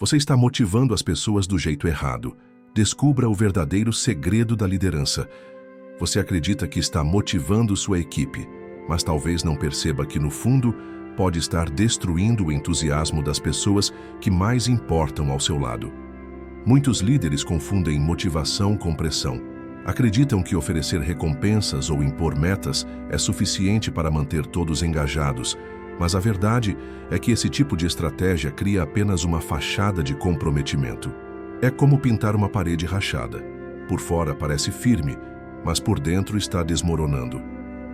Você está motivando as pessoas do jeito errado. Descubra o verdadeiro segredo da liderança. Você acredita que está motivando sua equipe, mas talvez não perceba que, no fundo, pode estar destruindo o entusiasmo das pessoas que mais importam ao seu lado. Muitos líderes confundem motivação com pressão. Acreditam que oferecer recompensas ou impor metas é suficiente para manter todos engajados, mas a verdade é que esse tipo de estratégia cria apenas uma fachada de comprometimento. É como pintar uma parede rachada. Por fora parece firme, mas por dentro está desmoronando.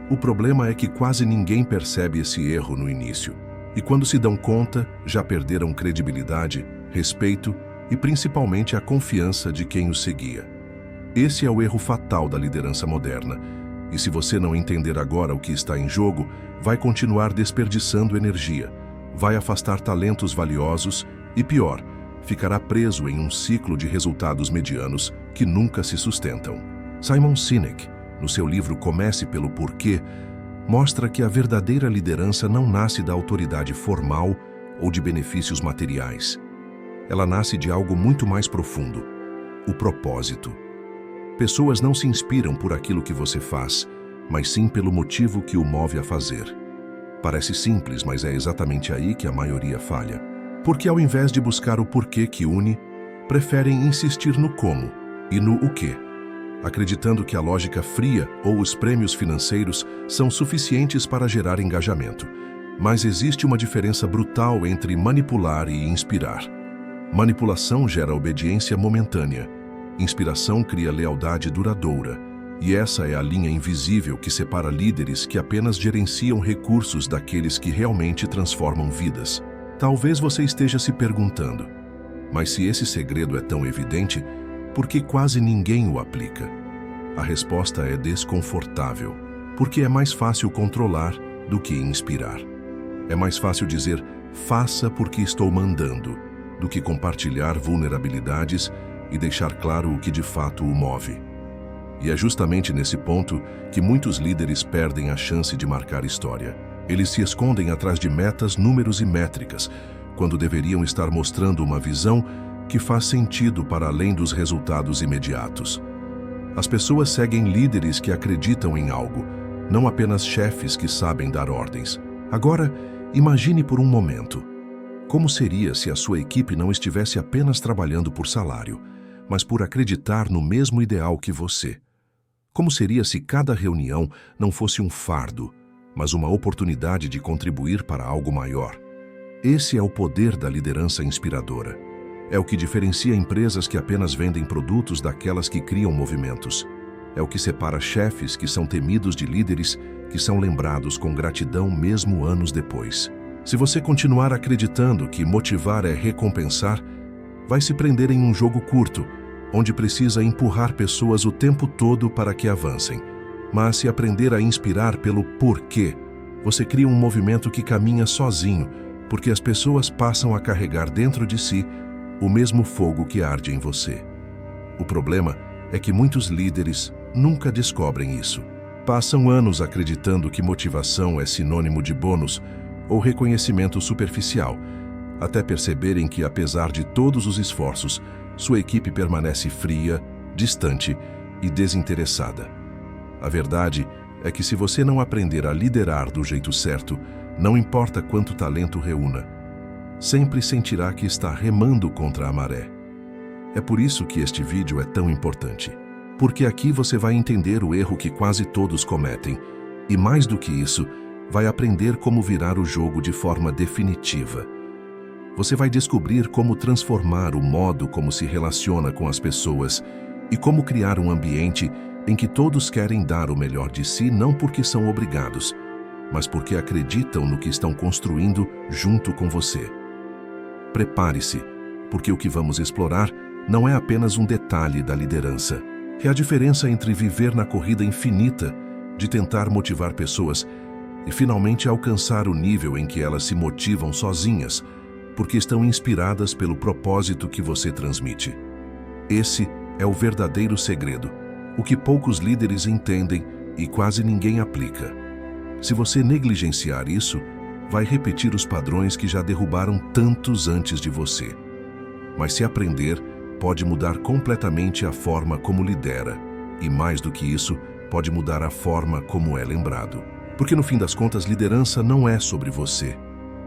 O problema é que quase ninguém percebe esse erro no início. E quando se dão conta, já perderam credibilidade, respeito e principalmente a confiança de quem os seguia. Esse é o erro fatal da liderança moderna. E se você não entender agora o que está em jogo, vai continuar desperdiçando energia, vai afastar talentos valiosos e, pior, ficará preso em um ciclo de resultados medianos que nunca se sustentam. Simon Sinek, no seu livro Comece pelo Porquê, mostra que a verdadeira liderança não nasce da autoridade formal ou de benefícios materiais. Ela nasce de algo muito mais profundo: o propósito. Pessoas não se inspiram por aquilo que você faz, mas sim pelo motivo que o move a fazer. Parece simples, mas é exatamente aí que a maioria falha. Porque ao invés de buscar o porquê que une, preferem insistir no como e no o quê, acreditando que a lógica fria ou os prêmios financeiros são suficientes para gerar engajamento. Mas existe uma diferença brutal entre manipular e inspirar. Manipulação gera obediência momentânea. Inspiração cria lealdade duradoura. E essa é a linha invisível que separa líderes que apenas gerenciam recursos daqueles que realmente transformam vidas. Talvez você esteja se perguntando, mas se esse segredo é tão evidente, por que quase ninguém o aplica? A resposta é desconfortável, porque é mais fácil controlar do que inspirar. É mais fácil dizer, faça porque estou mandando, do que compartilhar vulnerabilidades e deixar claro o que de fato o move. E é justamente nesse ponto que muitos líderes perdem a chance de marcar história. Eles se escondem atrás de metas, números e métricas, quando deveriam estar mostrando uma visão que faz sentido para além dos resultados imediatos. As pessoas seguem líderes que acreditam em algo, não apenas chefes que sabem dar ordens. Agora, imagine por um momento. Como seria se a sua equipe não estivesse apenas trabalhando por salário, mas por acreditar no mesmo ideal que você? Como seria se cada reunião não fosse um fardo, mas uma oportunidade de contribuir para algo maior? Esse é o poder da liderança inspiradora. É o que diferencia empresas que apenas vendem produtos daquelas que criam movimentos. É o que separa chefes que são temidos de líderes que são lembrados com gratidão mesmo anos depois. Se você continuar acreditando que motivar é recompensar, vai se prender em um jogo curto, onde precisa empurrar pessoas o tempo todo para que avancem. Mas se aprender a inspirar pelo porquê, você cria um movimento que caminha sozinho, porque as pessoas passam a carregar dentro de si o mesmo fogo que arde em você. O problema é que muitos líderes nunca descobrem isso. Passam anos acreditando que motivação é sinônimo de bônus ou reconhecimento superficial, até perceberem que, apesar de todos os esforços, sua equipe permanece fria, distante e desinteressada. A verdade é que, se você não aprender a liderar do jeito certo, não importa quanto talento reúna, sempre sentirá que está remando contra a maré. É por isso que este vídeo é tão importante. Porque aqui você vai entender o erro que quase todos cometem e, mais do que isso, vai aprender como virar o jogo de forma definitiva. Você vai descobrir como transformar o modo como se relaciona com as pessoas e como criar um ambiente em que todos querem dar o melhor de si não porque são obrigados, mas porque acreditam no que estão construindo junto com você. Prepare-se, porque o que vamos explorar não é apenas um detalhe da liderança. É a diferença entre viver na corrida infinita de tentar motivar pessoas e finalmente alcançar o nível em que elas se motivam sozinhas, porque estão inspiradas pelo propósito que você transmite. Esse é o verdadeiro segredo, o que poucos líderes entendem e quase ninguém aplica. Se você negligenciar isso, vai repetir os padrões que já derrubaram tantos antes de você. mas se aprender, pode mudar completamente a forma como lidera. E mais do que isso, pode mudar a forma como é lembrado. Porque no fim das contas, liderança não é sobre você.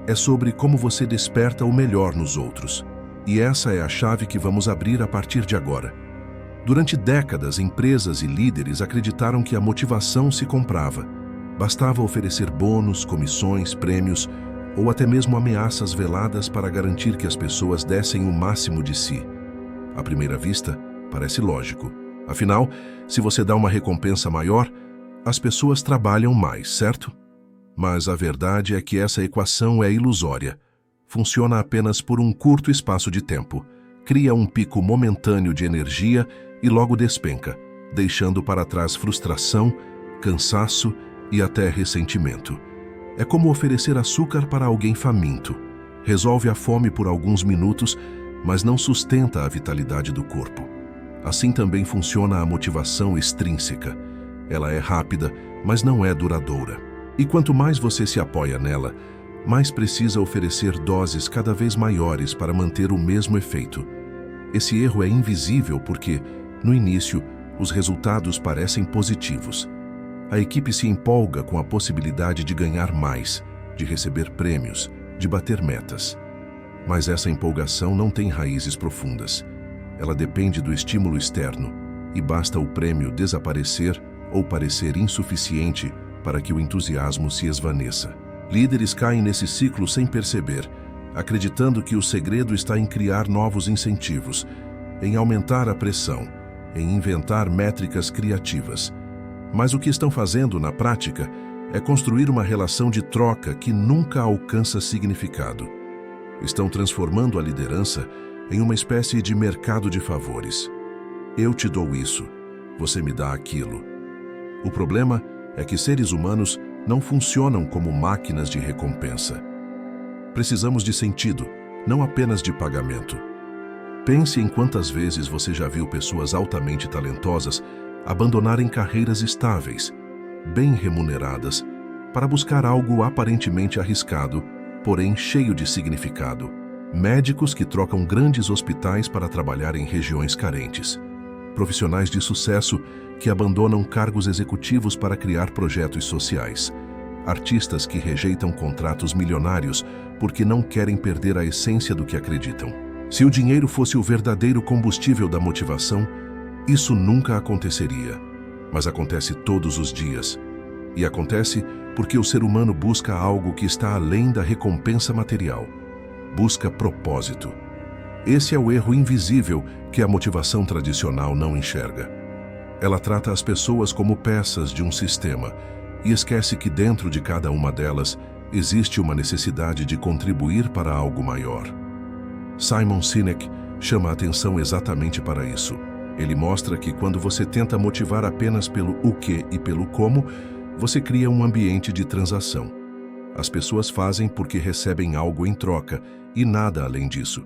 É sobre como você desperta o melhor nos outros. E essa é a chave que vamos abrir a partir de agora. Durante décadas, empresas e líderes acreditaram que a motivação se comprava. Bastava oferecer bônus, comissões, prêmios ou até mesmo ameaças veladas para garantir que as pessoas dessem o máximo de si. À primeira vista, parece lógico. Afinal, se você dá uma recompensa maior, as pessoas trabalham mais, certo? Mas a verdade é que essa equação é ilusória. Funciona apenas por um curto espaço de tempo. Cria um pico momentâneo de energia e logo despenca, deixando para trás frustração, cansaço e até ressentimento. É como oferecer açúcar para alguém faminto. Resolve a fome por alguns minutos, mas não sustenta a vitalidade do corpo. Assim também funciona a motivação extrínseca. Ela é rápida, mas não é duradoura. E quanto mais você se apoia nela, mais precisa oferecer doses cada vez maiores para manter o mesmo efeito. Esse erro é invisível porque, no início, os resultados parecem positivos. A equipe se empolga com a possibilidade de ganhar mais, de receber prêmios, de bater metas. Mas essa empolgação não tem raízes profundas. Ela depende do estímulo externo, e basta o prêmio desaparecer ou parecer insuficiente para que o entusiasmo se esvaneça. Líderes caem nesse ciclo sem perceber, acreditando que o segredo está em criar novos incentivos, em aumentar a pressão, em inventar métricas criativas. Mas o que estão fazendo na prática é construir uma relação de troca que nunca alcança significado. Estão transformando a liderança em uma espécie de mercado de favores. Eu te dou isso, você me dá aquilo. O problema é que seres humanos não funcionam como máquinas de recompensa. Precisamos de sentido, não apenas de pagamento. Pense em quantas vezes você já viu pessoas altamente talentosas abandonarem carreiras estáveis, bem remuneradas, para buscar algo aparentemente arriscado, porém cheio de significado. Médicos que trocam grandes hospitais para trabalhar em regiões carentes. Profissionais de sucesso que abandonam cargos executivos para criar projetos sociais. Artistas que rejeitam contratos milionários porque não querem perder a essência do que acreditam. Se o dinheiro fosse o verdadeiro combustível da motivação, isso nunca aconteceria. Mas acontece todos os dias. E acontece porque o ser humano busca algo que está além da recompensa material. Busca propósito. Esse é o erro invisível que a motivação tradicional não enxerga. Ela trata as pessoas como peças de um sistema e esquece que dentro de cada uma delas existe uma necessidade de contribuir para algo maior. Simon Sinek chama a atenção exatamente para isso. Ele mostra que quando você tenta motivar apenas pelo o que e pelo como, você cria um ambiente de transação. As pessoas fazem porque recebem algo em troca e nada além disso.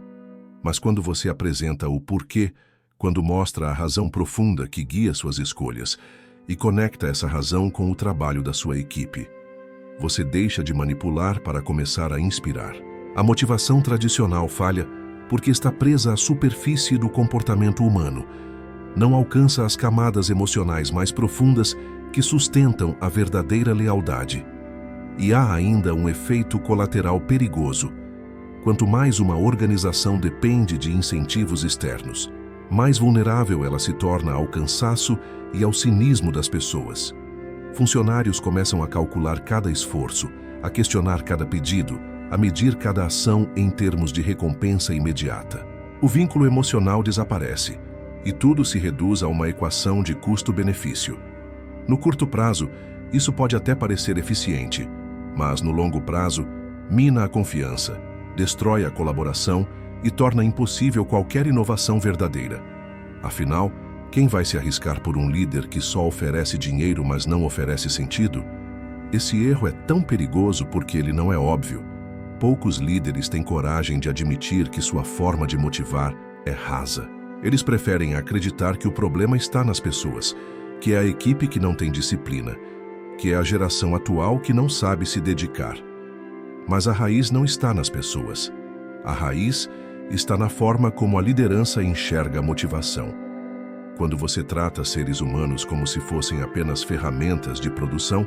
Mas quando você apresenta o porquê, quando mostra a razão profunda que guia suas escolhas e conecta essa razão com o trabalho da sua equipe, você deixa de manipular para começar a inspirar. A motivação tradicional falha porque está presa à superfície do comportamento humano. Não alcança as camadas emocionais mais profundas que sustentam a verdadeira lealdade. E há ainda um efeito colateral perigoso. Quanto mais uma organização depende de incentivos externos, mais vulnerável ela se torna ao cansaço e ao cinismo das pessoas. Funcionários começam a calcular cada esforço, a questionar cada pedido, a medir cada ação em termos de recompensa imediata. O vínculo emocional desaparece e tudo se reduz a uma equação de custo-benefício. No curto prazo, isso pode até parecer eficiente, mas no longo prazo, mina a confiança, destrói a colaboração e torna impossível qualquer inovação verdadeira. Afinal, quem vai se arriscar por um líder que só oferece dinheiro, mas não oferece sentido? Esse erro é tão perigoso porque ele não é óbvio. Poucos líderes têm coragem de admitir que sua forma de motivar é rasa. Eles preferem acreditar que o problema está nas pessoas, que é a equipe que não tem disciplina, que é a geração atual que não sabe se dedicar. Mas a raiz não está nas pessoas. A raiz está na forma como a liderança enxerga a motivação. Quando você trata seres humanos como se fossem apenas ferramentas de produção,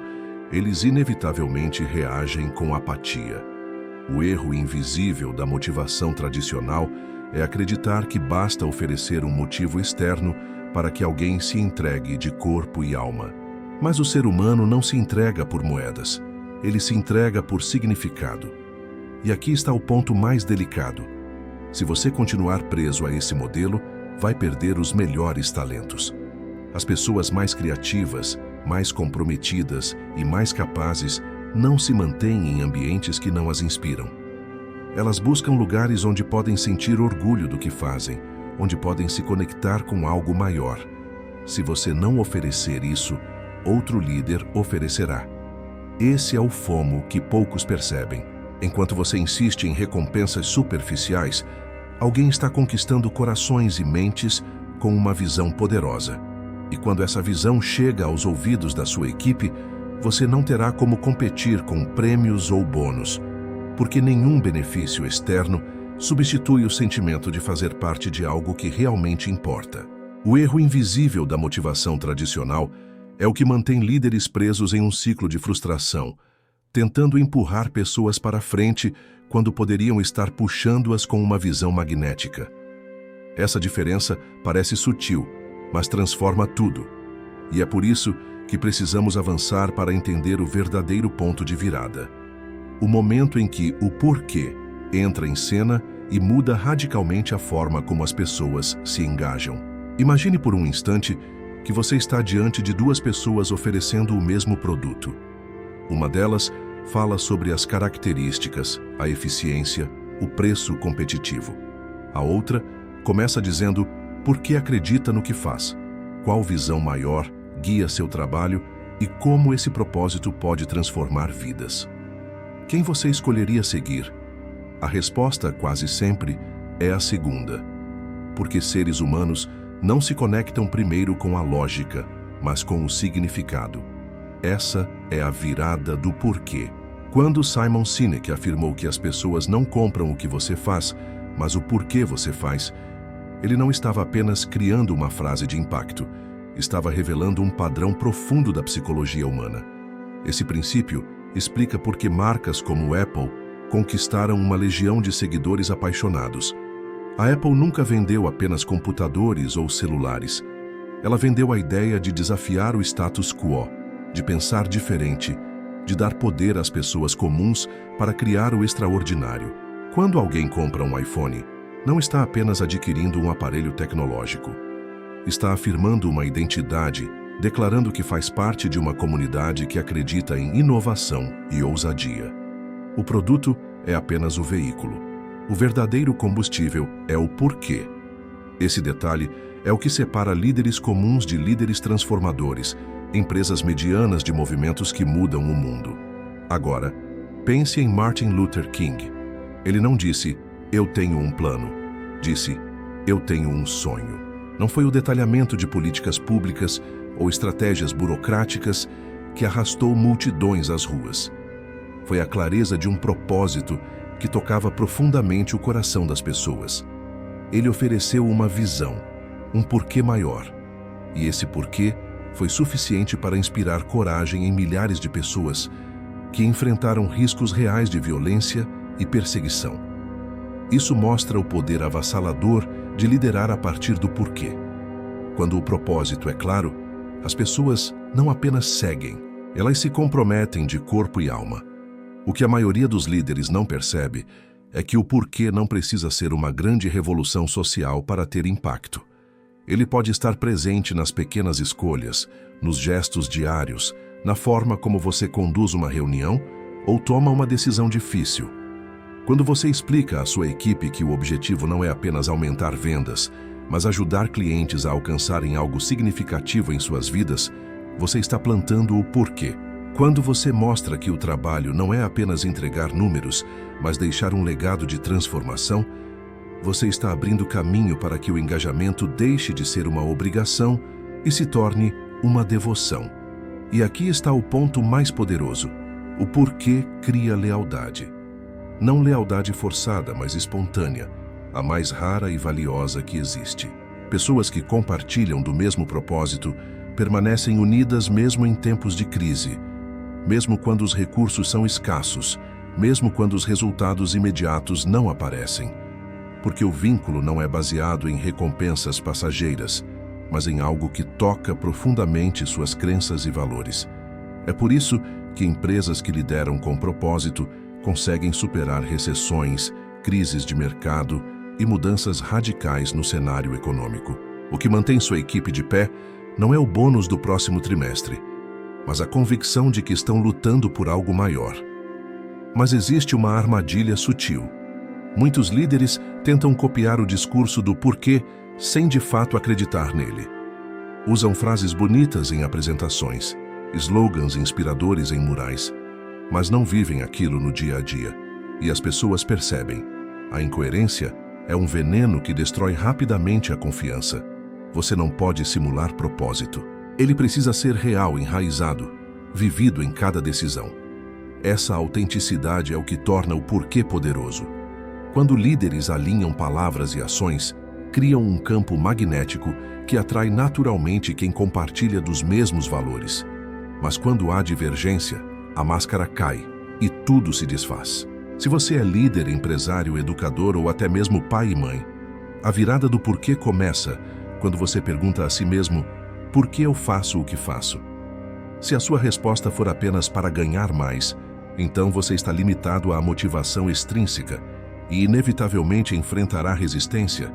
eles inevitavelmente reagem com apatia. O erro invisível da motivação tradicional é acreditar que basta oferecer um motivo externo para que alguém se entregue de corpo e alma. Mas o ser humano não se entrega por moedas, ele se entrega por significado. E aqui está o ponto mais delicado. Se você continuar preso a esse modelo, vai perder os melhores talentos. As pessoas mais criativas, mais comprometidas e mais capazes não se mantêm em ambientes que não as inspiram. Elas buscam lugares onde podem sentir orgulho do que fazem, onde podem se conectar com algo maior. Se você não oferecer isso, outro líder oferecerá. Esse é o FOMO que poucos percebem. Enquanto você insiste em recompensas superficiais, alguém está conquistando corações e mentes com uma visão poderosa. E quando essa visão chega aos ouvidos da sua equipe, você não terá como competir com prêmios ou bônus, porque nenhum benefício externo substitui o sentimento de fazer parte de algo que realmente importa. O erro invisível da motivação tradicional é o que mantém líderes presos em um ciclo de frustração, tentando empurrar pessoas para frente quando poderiam estar puxando-as com uma visão magnética. Essa diferença parece sutil, mas transforma tudo. E é por isso que precisamos avançar para entender o verdadeiro ponto de virada. O momento em que o porquê entra em cena e muda radicalmente a forma como as pessoas se engajam. Imagine por um instante que você está diante de duas pessoas oferecendo o mesmo produto. Uma delas fala sobre as características, a eficiência, o preço competitivo. A outra começa dizendo por que acredita no que faz, qual visão maior guia seu trabalho e como esse propósito pode transformar vidas. Quem você escolheria seguir? A resposta, quase sempre, é a segunda. Porque seres humanos não se conectam primeiro com a lógica, mas com o significado. Essa é a virada do porquê. Quando Simon Sinek afirmou que as pessoas não compram o que você faz, mas o porquê você faz, ele não estava apenas criando uma frase de impacto, estava revelando um padrão profundo da psicologia humana. Esse princípio explica por que marcas como Apple conquistaram uma legião de seguidores apaixonados. A Apple nunca vendeu apenas computadores ou celulares. Ela vendeu a ideia de desafiar o status quo, de pensar diferente, de dar poder às pessoas comuns para criar o extraordinário. Quando alguém compra um iPhone, não está apenas adquirindo um aparelho tecnológico. Está afirmando uma identidade, declarando que faz parte de uma comunidade que acredita em inovação e ousadia. O produto é apenas o veículo. O verdadeiro combustível é o porquê. Esse detalhe é o que separa líderes comuns de líderes transformadores, empresas medianas de movimentos que mudam o mundo. Agora, pense em Martin Luther King. Ele não disse, eu tenho um plano. Disse, eu tenho um sonho. Não foi o detalhamento de políticas públicas ou estratégias burocráticas que arrastou multidões às ruas. Foi a clareza de um propósito que tocava profundamente o coração das pessoas. Ele ofereceu uma visão, um porquê maior. E esse porquê foi suficiente para inspirar coragem em milhares de pessoas que enfrentaram riscos reais de violência e perseguição. Isso mostra o poder avassalador de liderar a partir do porquê. Quando o propósito é claro, as pessoas não apenas seguem, elas se comprometem de corpo e alma. O que a maioria dos líderes não percebe é que o porquê não precisa ser uma grande revolução social para ter impacto. Ele pode estar presente nas pequenas escolhas, nos gestos diários, na forma como você conduz uma reunião ou toma uma decisão difícil. Quando você explica à sua equipe que o objetivo não é apenas aumentar vendas, mas ajudar clientes a alcançarem algo significativo em suas vidas, você está plantando o porquê. Quando você mostra que o trabalho não é apenas entregar números, mas deixar um legado de transformação, você está abrindo caminho para que o engajamento deixe de ser uma obrigação e se torne uma devoção. E aqui está o ponto mais poderoso. O porquê cria lealdade. Não lealdade forçada, mas espontânea. a mais rara e valiosa que existe. Pessoas que compartilham do mesmo propósito permanecem unidas mesmo em tempos de crise, mesmo quando os recursos são escassos, mesmo quando os resultados imediatos não aparecem. Porque o vínculo não é baseado em recompensas passageiras, mas em algo que toca profundamente suas crenças e valores. É por isso que empresas que lideram com propósito conseguem superar recessões, crises de mercado e mudanças radicais no cenário econômico. O que mantém sua equipe de pé não é o bônus do próximo trimestre, mas a convicção de que estão lutando por algo maior. Mas existe uma armadilha sutil. Muitos líderes tentam copiar o discurso do porquê sem de fato acreditar nele. Usam frases bonitas em apresentações, slogans inspiradores em murais, mas não vivem aquilo no dia a dia. E as pessoas percebem. A incoerência é um veneno que destrói rapidamente a confiança. Você não pode simular propósito. Ele precisa ser real, enraizado, vivido em cada decisão. Essa autenticidade é o que torna o porquê poderoso. Quando líderes alinham palavras e ações, criam um campo magnético que atrai naturalmente quem compartilha dos mesmos valores. Mas quando há divergência, a máscara cai e tudo se desfaz. Se você é líder, empresário, educador ou até mesmo pai e mãe, a virada do porquê começa quando você pergunta a si mesmo: por que eu faço o que faço? Se a sua resposta for apenas para ganhar mais, então você está limitado à motivação extrínseca e inevitavelmente enfrentará resistência,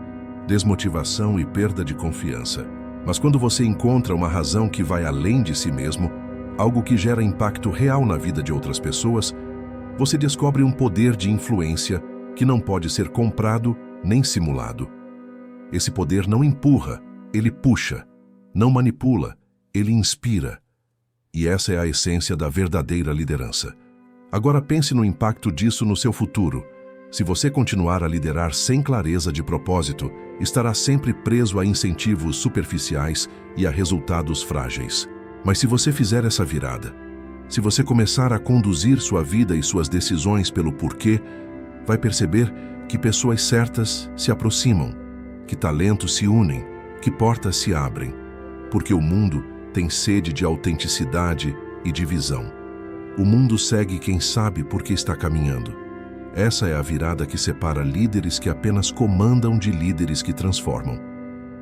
desmotivação e perda de confiança. Mas quando você encontra uma razão que vai além de si mesmo, algo que gera impacto real na vida de outras pessoas, você descobre um poder de influência que não pode ser comprado nem simulado. Esse poder não empurra, ele puxa. Não manipula, ele inspira. E essa é a essência da verdadeira liderança. Agora pense no impacto disso no seu futuro. Se você continuar a liderar sem clareza de propósito, estará sempre preso a incentivos superficiais e a resultados frágeis. Mas se você fizer essa virada, se você começar a conduzir sua vida e suas decisões pelo porquê, vai perceber que pessoas certas se aproximam, que talentos se unem, que portas se abrem, porque o mundo tem sede de autenticidade e de visão. O mundo segue quem sabe por que está caminhando. Essa é a virada que separa líderes que apenas comandam de líderes que transformam.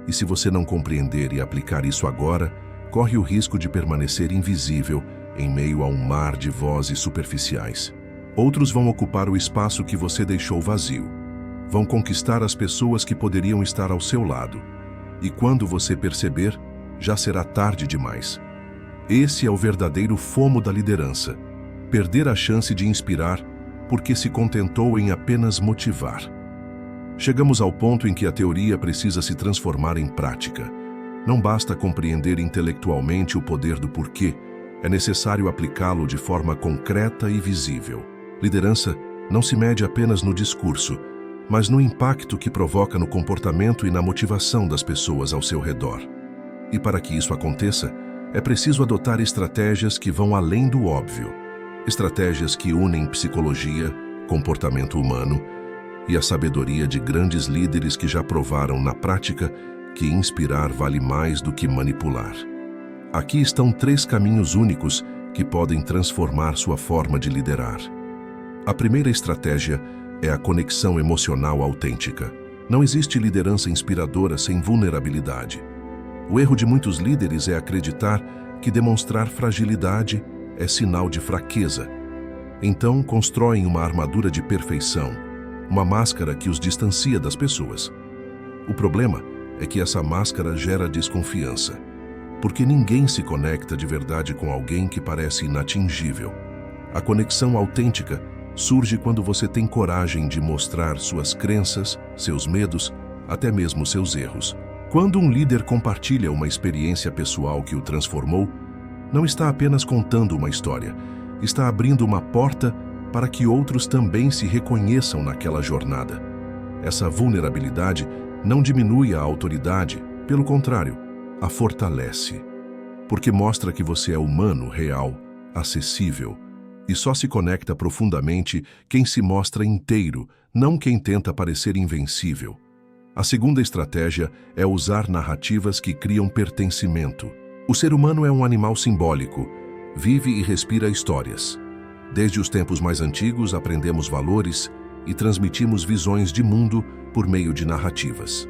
E se você não compreender e aplicar isso agora, corre o risco de permanecer invisível em meio a um mar de vozes superficiais. Outros vão ocupar o espaço que você deixou vazio. Vão conquistar as pessoas que poderiam estar ao seu lado. E quando você perceber, já será tarde demais. Esse é o verdadeiro fomo da liderança. Perder a chance de inspirar porque se contentou em apenas motivar. Chegamos ao ponto em que a teoria precisa se transformar em prática. Não basta compreender intelectualmente o poder do porquê, é necessário aplicá-lo de forma concreta e visível. Liderança não se mede apenas no discurso, mas no impacto que provoca no comportamento e na motivação das pessoas ao seu redor. E para que isso aconteça, é preciso adotar estratégias que vão além do óbvio. Estratégias que unem psicologia, comportamento humano e a sabedoria de grandes líderes que já provaram na prática que inspirar vale mais do que manipular. Aqui estão 3 caminhos únicos que podem transformar sua forma de liderar. A primeira estratégia é a conexão emocional autêntica. Não existe liderança inspiradora sem vulnerabilidade. O erro de muitos líderes é acreditar que demonstrar fragilidade é sinal de fraqueza. Então, constroem uma armadura de perfeição, uma máscara que os distancia das pessoas. O problema é que essa máscara gera desconfiança, porque ninguém se conecta de verdade com alguém que parece inatingível. A conexão autêntica surge quando você tem coragem de mostrar suas crenças, seus medos, até mesmo seus erros. Quando um líder compartilha uma experiência pessoal que o transformou, não está apenas contando uma história, está abrindo uma porta para que outros também se reconheçam naquela jornada. Essa vulnerabilidade não diminui a autoridade, pelo contrário, a fortalece, porque mostra que você é humano, real, acessível, e só se conecta profundamente quem se mostra inteiro, não quem tenta parecer invencível. A segunda estratégia é usar narrativas que criam pertencimento. O ser humano é um animal simbólico, vive e respira histórias. Desde os tempos mais antigos, aprendemos valores e transmitimos visões de mundo por meio de narrativas.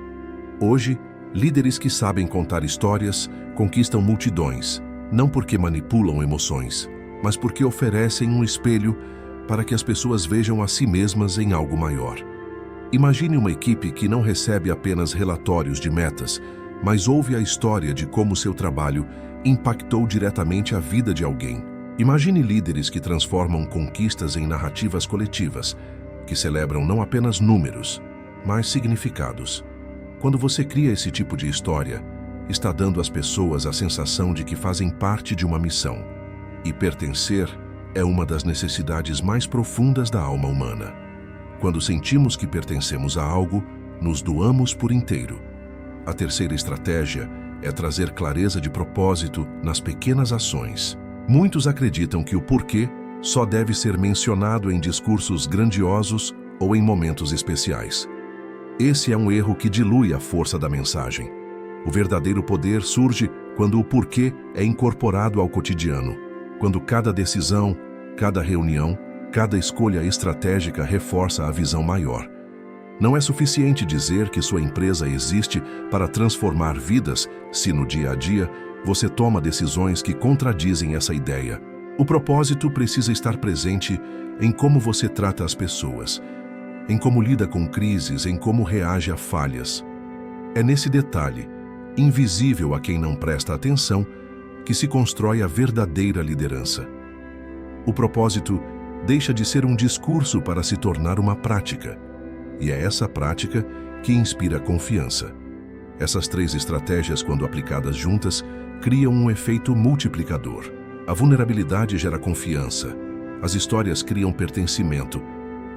Hoje, líderes que sabem contar histórias conquistam multidões, não porque manipulam emoções, mas porque oferecem um espelho para que as pessoas vejam a si mesmas em algo maior. Imagine uma equipe que não recebe apenas relatórios de metas, mas ouve a história de como seu trabalho impactou diretamente a vida de alguém. Imagine líderes que transformam conquistas em narrativas coletivas, que celebram não apenas números, mas significados. Quando você cria esse tipo de história, está dando às pessoas a sensação de que fazem parte de uma missão. E pertencer é uma das necessidades mais profundas da alma humana. Quando sentimos que pertencemos a algo, nos doamos por inteiro. A terceira estratégia é trazer clareza de propósito nas pequenas ações. Muitos acreditam que o porquê só deve ser mencionado em discursos grandiosos ou em momentos especiais. Esse é um erro que dilui a força da mensagem. O verdadeiro poder surge quando o porquê é incorporado ao cotidiano, quando cada decisão, cada reunião, cada escolha estratégica reforça a visão maior. Não é suficiente dizer que sua empresa existe para transformar vidas se no dia a dia você toma decisões que contradizem essa ideia. O propósito precisa estar presente em como você trata as pessoas, em como lida com crises, em como reage a falhas. É nesse detalhe, invisível a quem não presta atenção, que se constrói a verdadeira liderança. O propósito deixa de ser um discurso para se tornar uma prática, e é essa prática que inspira confiança. Essas três estratégias, quando aplicadas juntas, criam um efeito multiplicador. A vulnerabilidade gera confiança, as histórias criam pertencimento,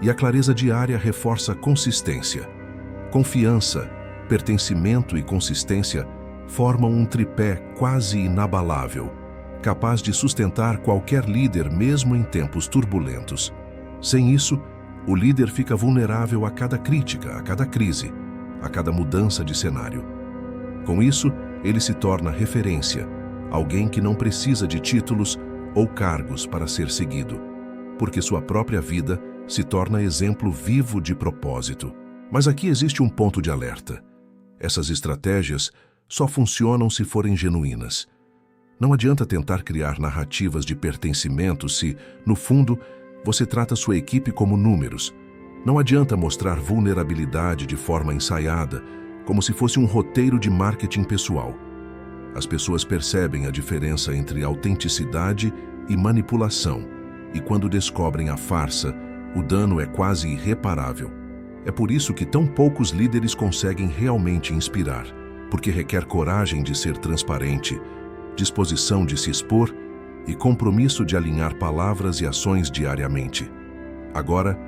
e a clareza diária reforça consistência. Confiança, pertencimento e consistência formam um tripé quase inabalável, capaz de sustentar qualquer líder mesmo em tempos turbulentos. Sem isso, o líder fica vulnerável a cada crítica, a cada crise, a cada mudança de cenário. Com isso, ele se torna referência, alguém que não precisa de títulos ou cargos para ser seguido, porque sua própria vida se torna exemplo vivo de propósito. Mas aqui existe um ponto de alerta. Essas estratégias só funcionam se forem genuínas. Não adianta tentar criar narrativas de pertencimento se, no fundo, você trata sua equipe como números. Não adianta mostrar vulnerabilidade de forma ensaiada, como se fosse um roteiro de marketing pessoal. As pessoas percebem a diferença entre autenticidade e manipulação, e quando descobrem a farsa, o dano é quase irreparável. É por isso que tão poucos líderes conseguem realmente inspirar, porque requer coragem de ser transparente, disposição de se expor e compromisso de alinhar palavras e ações diariamente. Agora,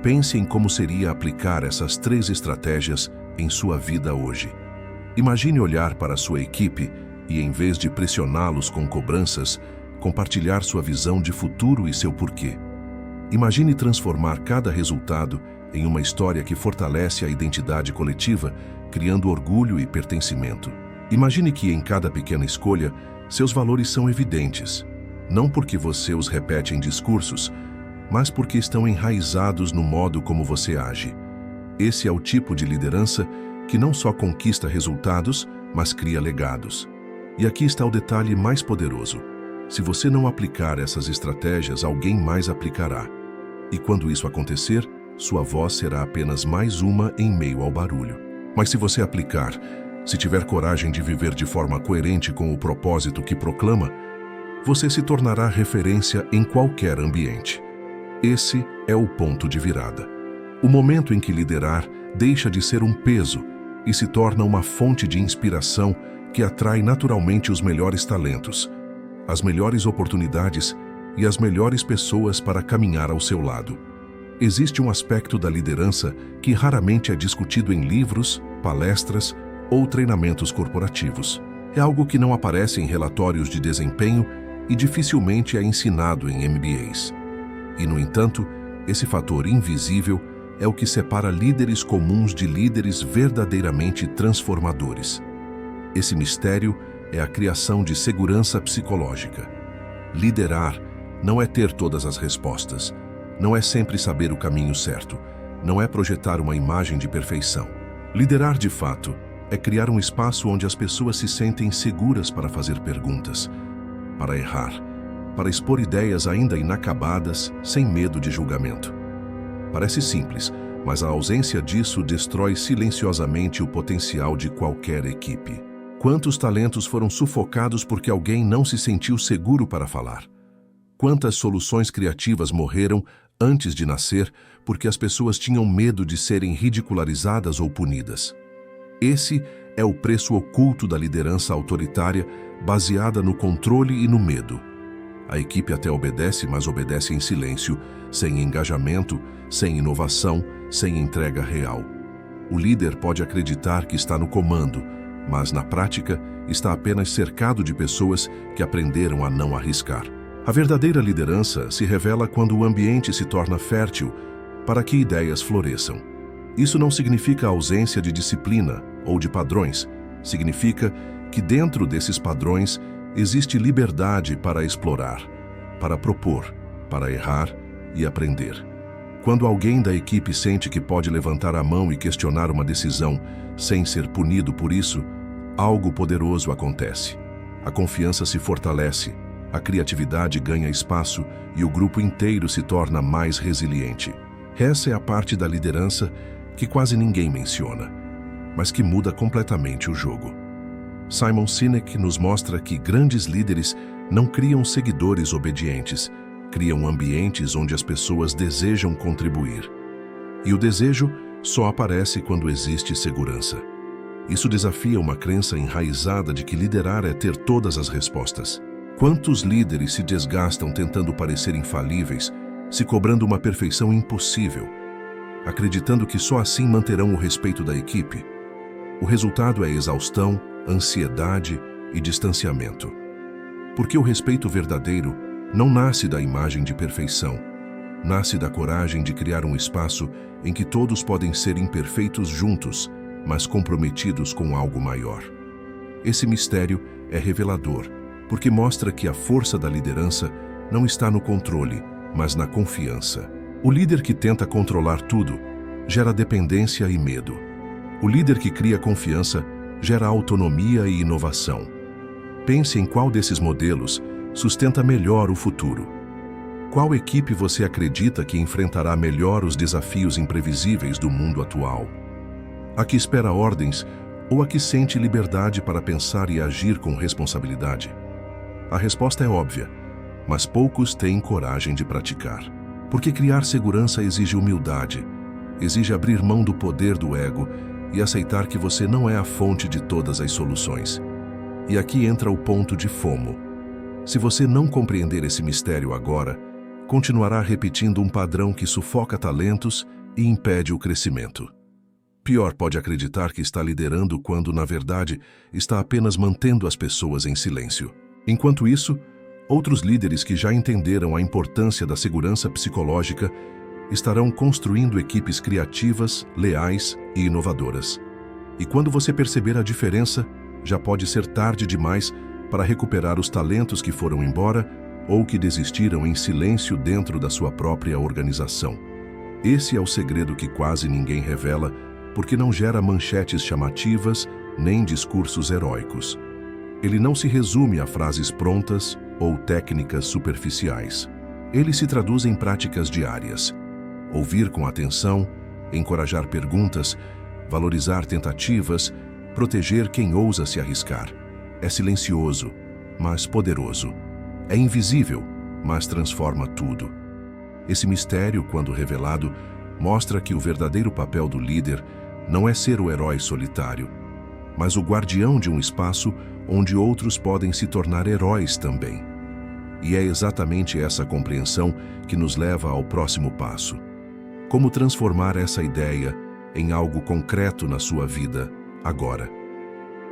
pense em como seria aplicar essas três estratégias em sua vida hoje. Imagine olhar para a sua equipe e, em vez de pressioná-los com cobranças, compartilhar sua visão de futuro e seu porquê. Imagine transformar cada resultado em uma história que fortalece a identidade coletiva, criando orgulho e pertencimento. Imagine que em cada pequena escolha, seus valores são evidentes, não porque você os repete em discursos, mas porque estão enraizados no modo como você age. Esse é o tipo de liderança que não só conquista resultados, mas cria legados. E aqui está o detalhe mais poderoso. Se você não aplicar essas estratégias, alguém mais aplicará. E quando isso acontecer, sua voz será apenas mais uma em meio ao barulho. Mas se você aplicar, se tiver coragem de viver de forma coerente com o propósito que proclama, você se tornará referência em qualquer ambiente. Esse é o ponto de virada. O momento em que liderar deixa de ser um peso e se torna uma fonte de inspiração que atrai naturalmente os melhores talentos, as melhores oportunidades e as melhores pessoas para caminhar ao seu lado. Existe um aspecto da liderança que raramente é discutido em livros, palestras ou treinamentos corporativos. É algo que não aparece em relatórios de desempenho e dificilmente é ensinado em MBAs. E, no entanto, esse fator invisível é o que separa líderes comuns de líderes verdadeiramente transformadores. Esse mistério é a criação de segurança psicológica. Liderar não é ter todas as respostas, não é sempre saber o caminho certo, não é projetar uma imagem de perfeição. Liderar, de fato, é criar um espaço onde as pessoas se sentem seguras para fazer perguntas, para errar, para expor ideias ainda inacabadas, sem medo de julgamento. Parece simples, mas a ausência disso destrói silenciosamente o potencial de qualquer equipe. Quantos talentos foram sufocados porque alguém não se sentiu seguro para falar? Quantas soluções criativas morreram antes de nascer porque as pessoas tinham medo de serem ridicularizadas ou punidas? Esse é o preço oculto da liderança autoritária baseada no controle e no medo. A equipe até obedece, mas obedece em silêncio, sem engajamento, sem inovação, sem entrega real. O líder pode acreditar que está no comando, mas na prática está apenas cercado de pessoas que aprenderam a não arriscar. A verdadeira liderança se revela quando o ambiente se torna fértil para que ideias floresçam. Isso não significa ausência de disciplina ou de padrões. Significa que dentro desses padrões existe liberdade para explorar, para propor, para errar e aprender. Quando alguém da equipe sente que pode levantar a mão e questionar uma decisão sem ser punido por isso, algo poderoso acontece. A confiança se fortalece, a criatividade ganha espaço e o grupo inteiro se torna mais resiliente. Essa é a parte da liderança que quase ninguém menciona, mas que muda completamente o jogo. Simon Sinek nos mostra que grandes líderes não criam seguidores obedientes, criam ambientes onde as pessoas desejam contribuir. E o desejo só aparece quando existe segurança. Isso desafia uma crença enraizada de que liderar é ter todas as respostas. Quantos líderes se desgastam tentando parecer infalíveis, se cobrando uma perfeição impossível, acreditando que só assim manterão o respeito da equipe? O resultado é exaustão, ansiedade e distanciamento. Porque o respeito verdadeiro não nasce da imagem de perfeição, nasce da coragem de criar um espaço em que todos podem ser imperfeitos juntos, mas comprometidos com algo maior. Esse mistério é revelador, porque mostra que a força da liderança não está no controle, mas na confiança. O líder que tenta controlar tudo gera dependência e medo. O líder que cria confiança gera autonomia e inovação. Pense em qual desses modelos sustenta melhor o futuro. Qual equipe você acredita que enfrentará melhor os desafios imprevisíveis do mundo atual? A que espera ordens ou a que sente liberdade para pensar e agir com responsabilidade? A resposta é óbvia, mas poucos têm coragem de praticar. Porque criar segurança exige humildade, exige abrir mão do poder do ego e aceitar que você não é a fonte de todas as soluções. E aqui entra o ponto de FOMO. Se você não compreender esse mistério agora, continuará repetindo um padrão que sufoca talentos e impede o crescimento. Pior, pode acreditar que está liderando quando, na verdade, está apenas mantendo as pessoas em silêncio. Enquanto isso, outros líderes que já entenderam a importância da segurança psicológica estarão construindo equipes criativas, leais e inovadoras. E quando você perceber a diferença, já pode ser tarde demais para recuperar os talentos que foram embora ou que desistiram em silêncio dentro da sua própria organização. Esse é o segredo que quase ninguém revela, porque não gera manchetes chamativas nem discursos heróicos. Ele não se resume a frases prontas ou técnicas superficiais. Ele se traduz em práticas diárias. Ouvir com atenção, encorajar perguntas, valorizar tentativas, proteger quem ousa se arriscar. É silencioso, mas poderoso. É invisível, mas transforma tudo. Esse mistério, quando revelado, mostra que o verdadeiro papel do líder não é ser o herói solitário, mas o guardião de um espaço onde outros podem se tornar heróis também. E é exatamente essa compreensão que nos leva ao próximo passo. Como transformar essa ideia em algo concreto na sua vida agora?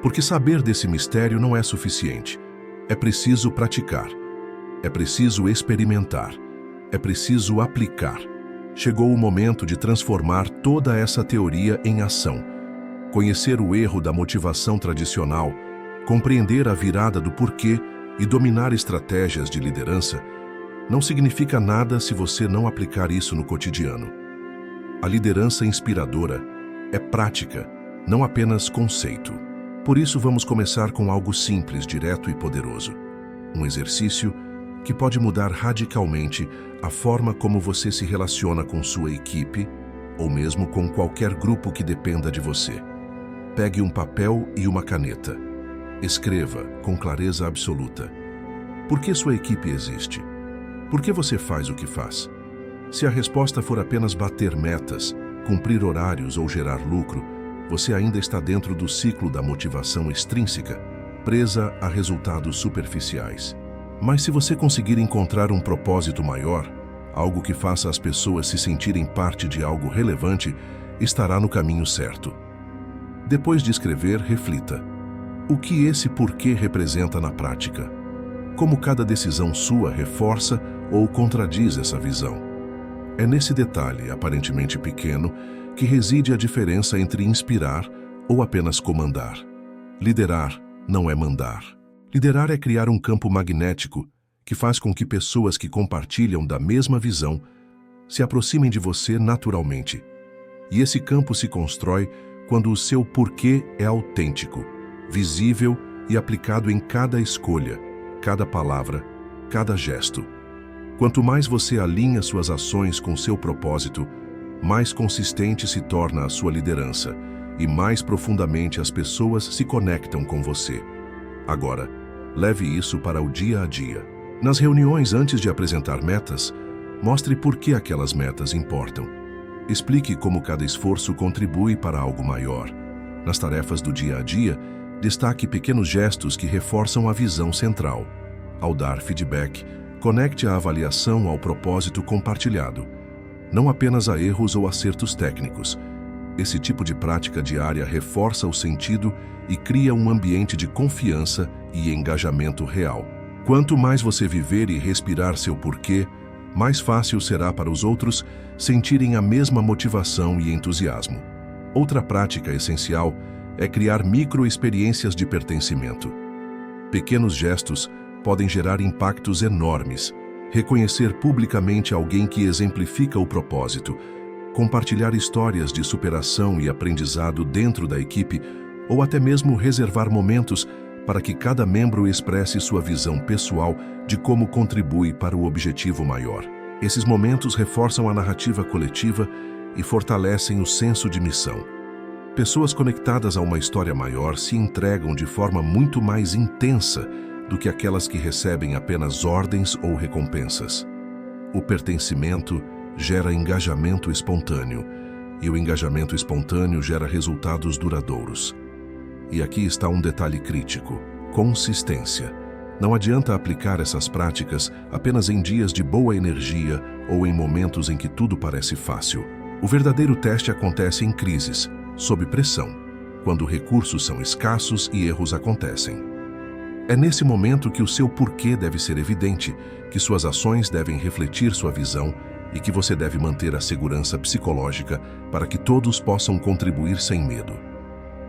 Porque saber desse mistério não é suficiente. É preciso praticar. É preciso experimentar. É preciso aplicar. Chegou o momento de transformar toda essa teoria em ação. Conhecer o erro da motivação tradicional, compreender a virada do porquê e dominar estratégias de liderança não significa nada se você não aplicar isso no cotidiano. A liderança inspiradora é prática, não apenas conceito. Por isso, vamos começar com algo simples, direto e poderoso. Um exercício que pode mudar radicalmente a forma como você se relaciona com sua equipe ou mesmo com qualquer grupo que dependa de você. Pegue um papel e uma caneta. Escreva com clareza absoluta. Por que sua equipe existe? Por que você faz o que faz? Se a resposta for apenas bater metas, cumprir horários ou gerar lucro, você ainda está dentro do ciclo da motivação extrínseca, presa a resultados superficiais. Mas se você conseguir encontrar um propósito maior, algo que faça as pessoas se sentirem parte de algo relevante, estará no caminho certo. Depois de escrever, reflita. O que esse porquê representa na prática? Como cada decisão sua reforça ou contradiz essa visão? É nesse detalhe, aparentemente pequeno, que reside a diferença entre inspirar ou apenas comandar. Liderar não é mandar. Liderar é criar um campo magnético que faz com que pessoas que compartilham da mesma visão se aproximem de você naturalmente. E esse campo se constrói quando o seu porquê é autêntico, visível e aplicado em cada escolha, cada palavra, cada gesto. Quanto mais você alinha suas ações com seu propósito, mais consistente se torna a sua liderança e mais profundamente as pessoas se conectam com você. Agora, leve isso para o dia a dia. Nas reuniões antes de apresentar metas, mostre por que aquelas metas importam. Explique como cada esforço contribui para algo maior. Nas tarefas do dia a dia, destaque pequenos gestos que reforçam a visão central. Ao dar feedback, conecte a avaliação ao propósito compartilhado, não apenas a erros ou acertos técnicos. Esse tipo de prática diária reforça o sentido e cria um ambiente de confiança e engajamento real. Quanto mais você viver e respirar seu porquê, mais fácil será para os outros sentirem a mesma motivação e entusiasmo. Outra prática essencial é criar micro-experiências de pertencimento. Pequenos gestos podem gerar impactos enormes. Reconhecer publicamente alguém que exemplifica o propósito, compartilhar histórias de superação e aprendizado dentro da equipe, ou até mesmo reservar momentos para que cada membro expresse sua visão pessoal de como contribui para o objetivo maior. Esses momentos reforçam a narrativa coletiva e fortalecem o senso de missão. Pessoas conectadas a uma história maior se entregam de forma muito mais intensa do que aquelas que recebem apenas ordens ou recompensas. O pertencimento gera engajamento espontâneo, e o engajamento espontâneo gera resultados duradouros. E aqui está um detalhe crítico: consistência. Não adianta aplicar essas práticas apenas em dias de boa energia ou em momentos em que tudo parece fácil. O verdadeiro teste acontece em crises, sob pressão, quando recursos são escassos e erros acontecem. É nesse momento que o seu porquê deve ser evidente, que suas ações devem refletir sua visão e que você deve manter a segurança psicológica para que todos possam contribuir sem medo.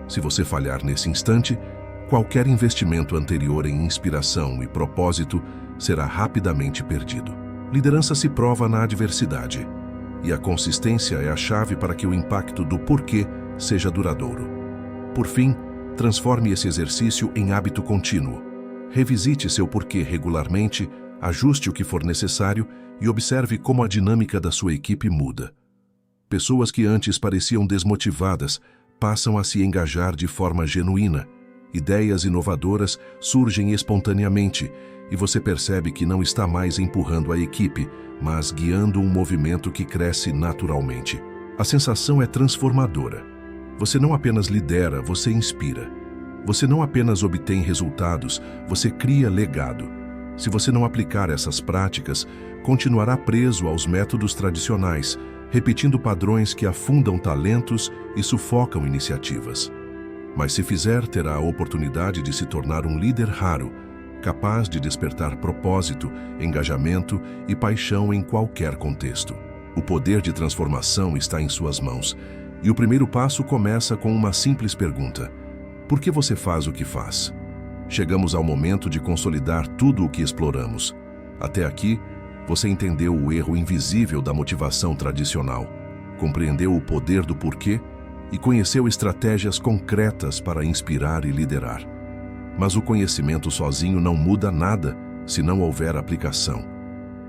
Se você falhar nesse instante, qualquer investimento anterior em inspiração e propósito será rapidamente perdido. Liderança se prova na adversidade, e a consistência é a chave para que o impacto do porquê seja duradouro. Por fim, transforme esse exercício em hábito contínuo. Revisite seu porquê regularmente, ajuste o que for necessário e observe como a dinâmica da sua equipe muda. Pessoas que antes pareciam desmotivadas passam a se engajar de forma genuína. Ideias inovadoras surgem espontaneamente e você percebe que não está mais empurrando a equipe, mas guiando um movimento que cresce naturalmente. A sensação é transformadora. Você não apenas lidera, você inspira. Você não apenas obtém resultados, você cria legado. Se você não aplicar essas práticas, continuará preso aos métodos tradicionais, repetindo padrões que afundam talentos e sufocam iniciativas. Mas se fizer, terá a oportunidade de se tornar um líder raro, capaz de despertar propósito, engajamento e paixão em qualquer contexto. O poder de transformação está em suas mãos, e o primeiro passo começa com uma simples pergunta: por que você faz o que faz? Chegamos ao momento de consolidar tudo o que exploramos. Até aqui, você entendeu o erro invisível da motivação tradicional, compreendeu o poder do porquê e conheceu estratégias concretas para inspirar e liderar. Mas o conhecimento sozinho não muda nada se não houver aplicação.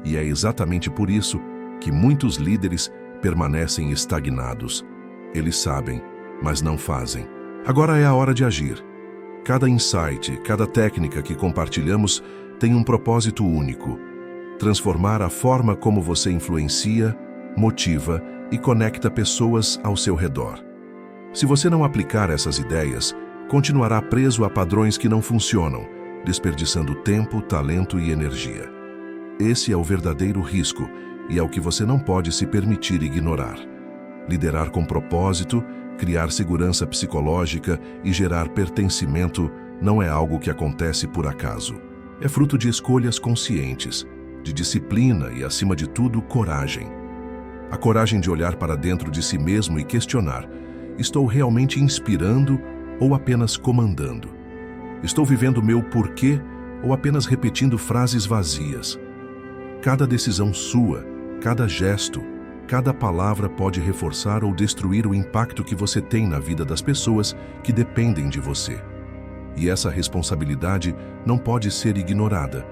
E é exatamente por isso que muitos líderes permanecem estagnados. Eles sabem, mas não fazem. Agora é a hora de agir. Cada insight, cada técnica que compartilhamos tem um propósito único: transformar a forma como você influencia, motiva e conecta pessoas ao seu redor. Se você não aplicar essas ideias, continuará preso a padrões que não funcionam, desperdiçando tempo, talento e energia. Esse é o verdadeiro risco e é o que você não pode se permitir ignorar. Liderar com propósito, criar segurança psicológica e gerar pertencimento não é algo que acontece por acaso. É fruto de escolhas conscientes, de disciplina e, acima de tudo, coragem. A coragem de olhar para dentro de si mesmo e questionar: estou realmente inspirando ou apenas comandando? Estou vivendo meu porquê ou apenas repetindo frases vazias? Cada decisão sua, cada gesto, cada palavra pode reforçar ou destruir o impacto que você tem na vida das pessoas que dependem de você. E essa responsabilidade não pode ser ignorada,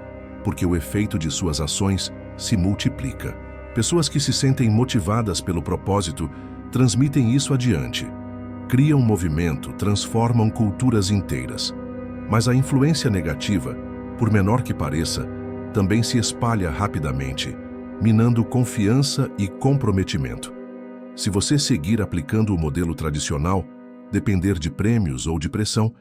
porque o efeito de suas ações se multiplica. Pessoas que se sentem motivadas pelo propósito transmitem isso adiante. Criam movimento, transformam culturas inteiras. Mas a influência negativa, por menor que pareça, também se espalha rapidamente, minando confiança e comprometimento. Se você seguir aplicando o modelo tradicional, depender de prêmios ou de pressão,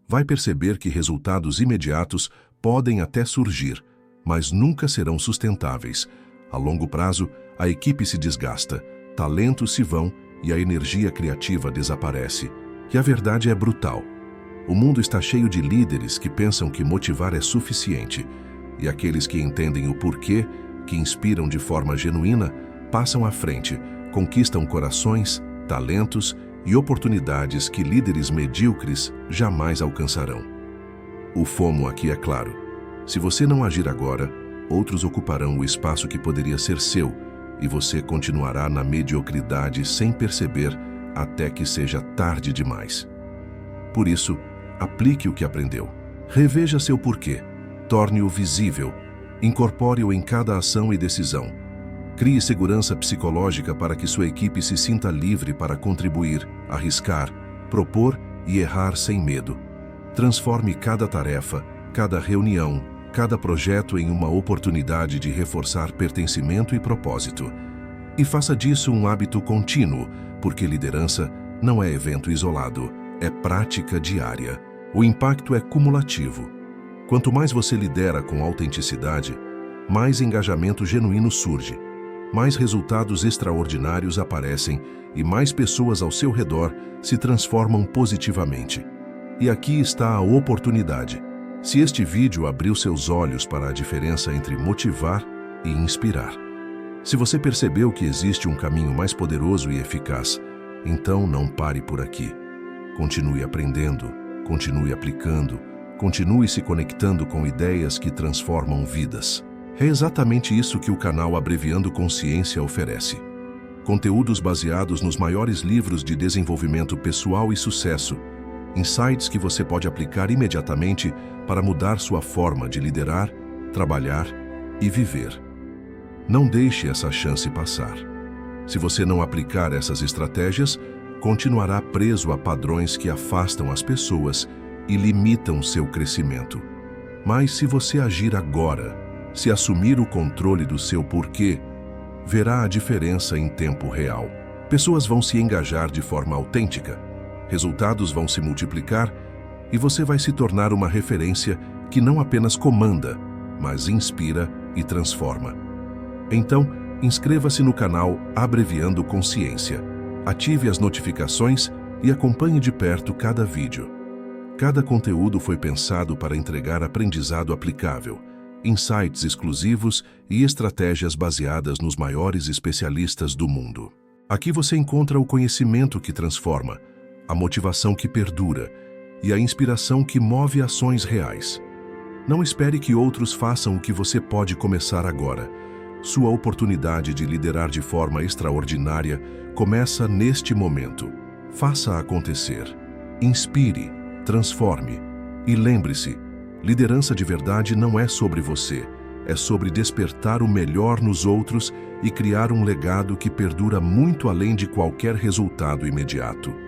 vai perceber que resultados imediatos podem até surgir, mas nunca serão sustentáveis. A longo prazo, a equipe se desgasta, talentos se vão e a energia criativa desaparece. E a verdade é brutal. O mundo está cheio de líderes que pensam que motivar é suficiente, e aqueles que entendem o porquê, que inspiram de forma genuína, passam à frente, conquistam corações, talentos e oportunidades que líderes medíocres jamais alcançarão. O FOMO aqui é claro. Se você não agir agora, outros ocuparão o espaço que poderia ser seu, e você continuará na mediocridade sem perceber até que seja tarde demais. Por isso, aplique o que aprendeu. Reveja seu porquê. Torne-o visível. Incorpore-o em cada ação e decisão. Crie segurança psicológica para que sua equipe se sinta livre para contribuir, arriscar, propor e errar sem medo. Transforme cada tarefa, cada reunião, cada projeto em uma oportunidade de reforçar pertencimento e propósito. E faça disso um hábito contínuo, porque liderança não é evento isolado, é prática diária. O impacto é cumulativo. Quanto mais você lidera com autenticidade, mais engajamento genuíno surge, mais resultados extraordinários aparecem e mais pessoas ao seu redor se transformam positivamente. E aqui está a oportunidade. Se este vídeo abriu seus olhos para a diferença entre motivar e inspirar, se você percebeu que existe um caminho mais poderoso e eficaz, então não pare por aqui. Continue aprendendo, continue aplicando, continue se conectando com ideias que transformam vidas. É exatamente isso que o canal Abreviando Consciência oferece. Conteúdos baseados nos maiores livros de desenvolvimento pessoal e sucesso, insights que você pode aplicar imediatamente para mudar sua forma de liderar, trabalhar e viver. Não deixe essa chance passar. Se você não aplicar essas estratégias, continuará preso a padrões que afastam as pessoas e limitam seu crescimento. Mas se você agir agora, se assumir o controle do seu porquê, verá a diferença em tempo real. Pessoas vão se engajar de forma autêntica, resultados vão se multiplicar e você vai se tornar uma referência que não apenas comanda, mas inspira e transforma. Então, inscreva-se no canal Abreviando Consciência, ative as notificações e acompanhe de perto cada vídeo. Cada conteúdo foi pensado para entregar aprendizado aplicável, insights exclusivos e estratégias baseadas nos maiores especialistas do mundo. Aqui você encontra o conhecimento que transforma, a motivação que perdura e a inspiração que move ações reais. Não espere que outros façam o que você pode começar agora. Sua oportunidade de liderar de forma extraordinária começa neste momento. Faça acontecer. Inspire, transforme. E lembre-se, liderança de verdade não é sobre você, é sobre despertar o melhor nos outros e criar um legado que perdura muito além de qualquer resultado imediato.